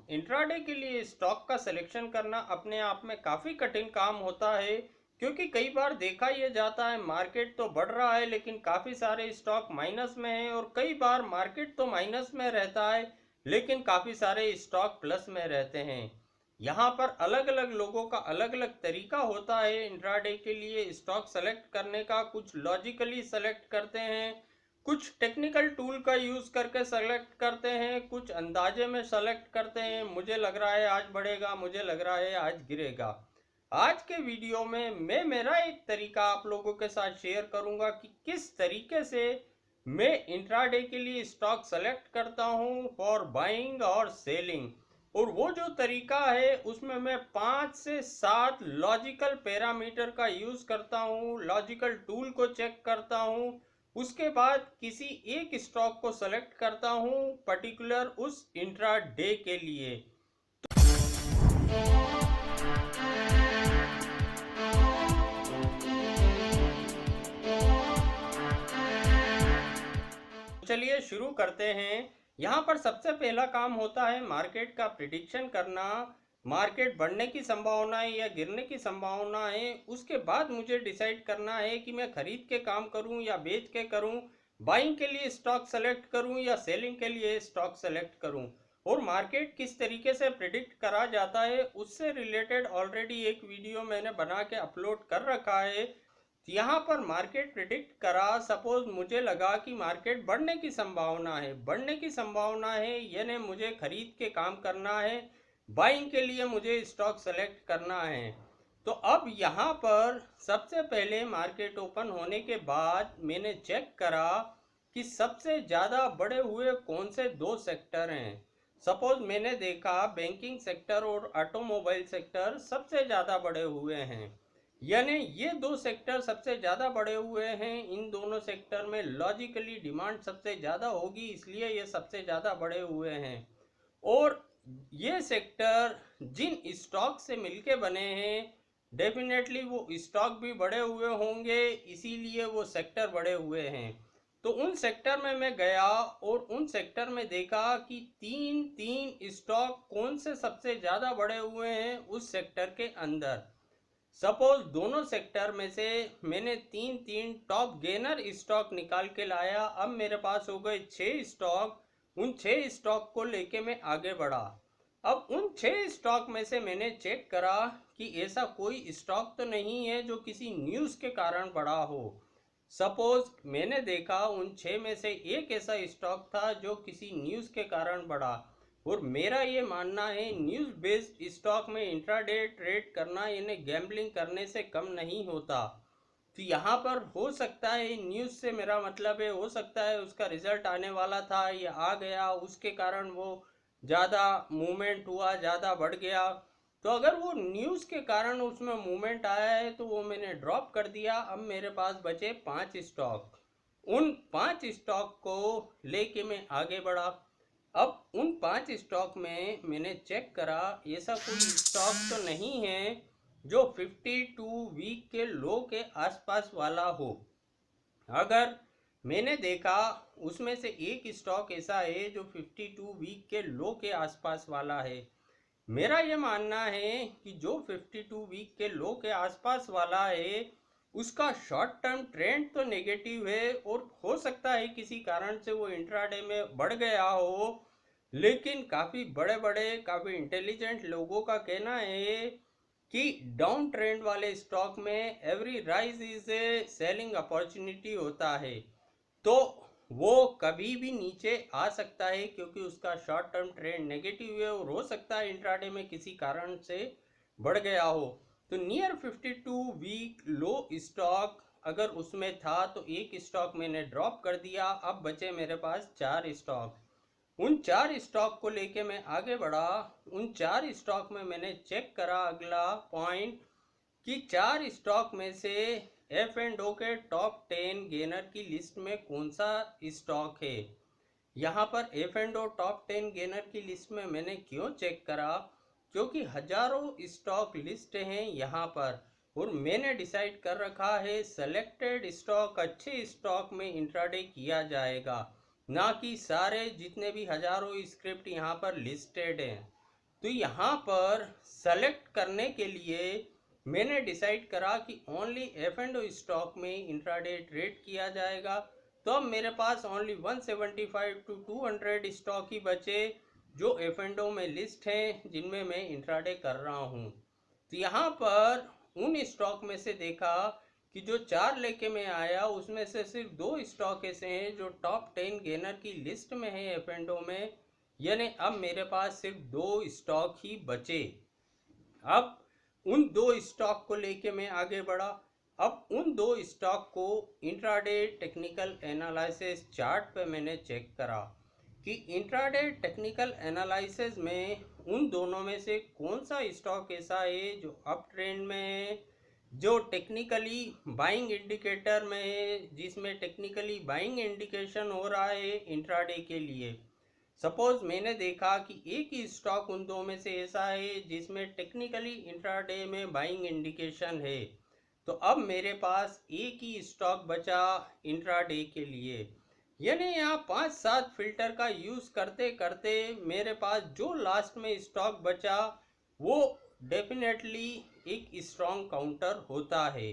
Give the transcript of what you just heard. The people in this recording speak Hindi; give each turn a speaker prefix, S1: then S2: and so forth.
S1: इंट्राडे के लिए स्टॉक का सिलेक्शन करना अपने आप में काफ़ी कठिन काम होता है, क्योंकि कई बार देखा यह जाता है मार्केट तो बढ़ रहा है लेकिन काफ़ी सारे स्टॉक माइनस में हैं, और कई बार मार्केट तो माइनस में रहता है लेकिन काफ़ी सारे स्टॉक प्लस में रहते हैं। यहाँ पर अलग अलग लोगों का अलग अलग तरीका होता है इंट्राडे के लिए स्टॉक सेलेक्ट करने का। कुछ लॉजिकली सेलेक्ट करते हैं, कुछ टेक्निकल टूल का यूज़ करके सेलेक्ट करते हैं, कुछ अंदाजे में सेलेक्ट करते हैं। मुझे लग रहा है आज बढ़ेगा, मुझे लग रहा है आज गिरेगा। आज के वीडियो में मैं मेरा एक तरीका आप लोगों के साथ शेयर करूंगा कि किस तरीके से मैं इंट्राडे के लिए स्टॉक सेलेक्ट करता हूं फॉर बाइंग और सेलिंग। और वो जो तरीका है उसमें मैं 5 से 7 लॉजिकल पैरामीटर का यूज़ करता हूं, लॉजिकल टूल को चेक करता हूं, उसके बाद किसी एक स्टॉक को सेलेक्ट करता हूं पर्टिकुलर उस इंट्राडे के लिए। चलिए शुरू करते हैं। यहाँ पर सबसे पहला काम होता है मार्केट का प्रिडिक्शन करना। मार्केट बढ़ने की संभावना है या गिरने की संभावना है, उसके बाद मुझे डिसाइड करना है कि मैं खरीद के काम करूं या बेच के करूं, बाइंग के लिए स्टॉक सेलेक्ट करूं या सेलिंग के लिए स्टॉक सेलेक्ट करूं। और मार्केट किस तरीके से प्रिडिक्ट करा जाता है उससे रिलेटेड ऑलरेडी एक वीडियो मैंने बना के अपलोड कर रखा है। यहाँ पर मार्केट प्रिडिक्ट करा, सपोज मुझे लगा कि मार्केट बढ़ने की संभावना है, बढ़ने की संभावना है यानी मुझे खरीद के काम करना है, बाइंग के लिए मुझे स्टॉक सेलेक्ट करना है। तो अब यहाँ पर सबसे पहले मार्केट ओपन होने के बाद मैंने चेक करा कि सबसे ज़्यादा बढ़े हुए कौन से दो सेक्टर हैं। सपोज मैंने देखा बैंकिंग सेक्टर और ऑटोमोबाइल सेक्टर सबसे ज़्यादा बढ़े हुए हैं, यानी ये दो सेक्टर सबसे ज़्यादा बढ़े हुए हैं। इन दोनों सेक्टर में लॉजिकली डिमांड सबसे ज़्यादा होगी, इसलिए ये सबसे ज़्यादा बढ़े हुए हैं। और ये सेक्टर जिन स्टॉक से मिलके बने हैं डेफिनेटली वो स्टॉक भी बढ़े हुए होंगे, इसीलिए वो सेक्टर बढ़े हुए हैं। तो उन सेक्टर में मैं गया और उन सेक्टर में देखा कि तीन तीन स्टॉक कौन से सबसे ज़्यादा बढ़े हुए हैं उस सेक्टर के अंदर। सपोज दोनों सेक्टर में से मैंने तीन तीन टॉप गेनर स्टॉक निकाल के लाया। अब मेरे पास हो गए 6 स्टॉक। उन 6 स्टॉक को लेके मैं आगे बढ़ा। अब उन 6 स्टॉक में से मैंने चेक करा कि ऐसा कोई स्टॉक तो नहीं है जो किसी न्यूज़ के कारण बढ़ा हो। सपोज मैंने देखा उन 6 में से एक ऐसा स्टॉक था जो किसी न्यूज़ के कारण बढ़ा। और मेरा ये मानना है न्यूज़ बेस्ड स्टॉक में इंट्राडे ट्रेड करना यानी गैम्बलिंग करने से कम नहीं होता। तो यहाँ पर हो सकता है न्यूज़ से मेरा मतलब है, हो सकता है उसका रिजल्ट आने वाला था या आ गया, उसके कारण वो ज़्यादा मूवमेंट हुआ, ज़्यादा बढ़ गया। तो अगर वो न्यूज़ के कारण उसमें मूवमेंट आया है तो वो मैंने ड्रॉप कर दिया। अब मेरे पास बचे 5 स्टॉक। उन 5 स्टॉक को लेके मैं आगे बढ़ा। अब उन 5 स्टॉक में मैंने चेक करा ऐसा कोई स्टॉक तो नहीं है जो 52 वीक के लो के आसपास वाला हो। अगर मैंने देखा उसमें से एक स्टॉक ऐसा है जो 52 वीक के लो के आसपास वाला है। मेरा ये मानना है कि जो 52 वीक के लो के आसपास वाला है उसका शॉर्ट टर्म ट्रेंड तो नेगेटिव है, और हो सकता है किसी कारण से वो इंट्राडे में बढ़ गया हो। लेकिन काफ़ी बड़े बड़े काफ़ी इंटेलिजेंट लोगों का कहना है कि डाउन ट्रेंड वाले स्टॉक में every rise is a selling opportunity होता है। तो वो कभी भी नीचे आ सकता है क्योंकि उसका शॉर्ट टर्म ट्रेंड नेगेटिव है, और हो सकता है इंट्राडे में किसी कारण से बढ़ गया हो। तो नियर 52 वीक लो स्टॉक अगर उसमें था तो एक स्टॉक मैंने ड्रॉप कर दिया। अब बचे मेरे पास 4 स्टॉक। उन 4 स्टॉक को लेके मैं आगे बढ़ा। उन 4 स्टॉक में मैंने चेक करा अगला पॉइंट कि 4 स्टॉक में से एफ एंड ओ के टॉप 10 गेनर की लिस्ट में कौन सा स्टॉक है। यहाँ पर F and O top 10 gainer की लिस्ट में मैंने क्यों चेक करा, क्योंकि हजारों स्टॉक लिस्ट हैं यहाँ पर, और मैंने डिसाइड कर रखा है सेलेक्टेड स्टॉक अच्छे स्टॉक में इंट्राडे किया जाएगा, ना कि सारे जितने भी हजारों स्क्रिप्ट यहाँ पर लिस्टेड हैं। तो यहाँ पर सेलेक्ट करने के लिए मैंने डिसाइड करा कि only F and O stock में इंट्राडे ट्रेड किया जाएगा। तो अब मेरे पास ओनली 175 टू 200 स्टॉक ही बचे जो एफ एंड ओ में लिस्ट हैं, जिनमें मैं इंट्राडे कर रहा हूँ। तो यहाँ पर उन स्टॉक में से देखा कि जो 4 लेके मैं आया उसमें से सिर्फ 2 स्टॉक ऐसे हैं जो टॉप 10 गेनर की लिस्ट में है एफ एंड ओ में, यानी अब मेरे पास सिर्फ 2 स्टॉक ही बचे। अब उन 2 स्टॉक को लेके मैं आगे बढ़ा। अब उन 2 स्टॉक को इंट्राडे टेक्निकल एनालिसिस चार्ट पे मैंने चेक करा कि इंट्राडे टेक्निकल एनालिसिस में उन दोनों में से कौन सा स्टॉक ऐसा है जो अप ट्रेंड में है, जो टेक्निकली बाइंग इंडिकेटर में है, जिसमें टेक्निकली बाइंग इंडिकेशन हो रहा है इंट्राडे के लिए। सपोज मैंने देखा कि एक ही स्टॉक उन दो में से ऐसा है जिसमें टेक्निकली इंट्राडे में बाइंग इंडिकेशन है, तो अब मेरे पास एक ही स्टॉक बचा इंट्राडे के लिए। यानी यहाँ 5-7 फिल्टर का यूज़ करते करते मेरे पास जो लास्ट में स्टॉक बचा वो डेफिनेटली एक स्ट्रॉन्ग काउंटर होता है।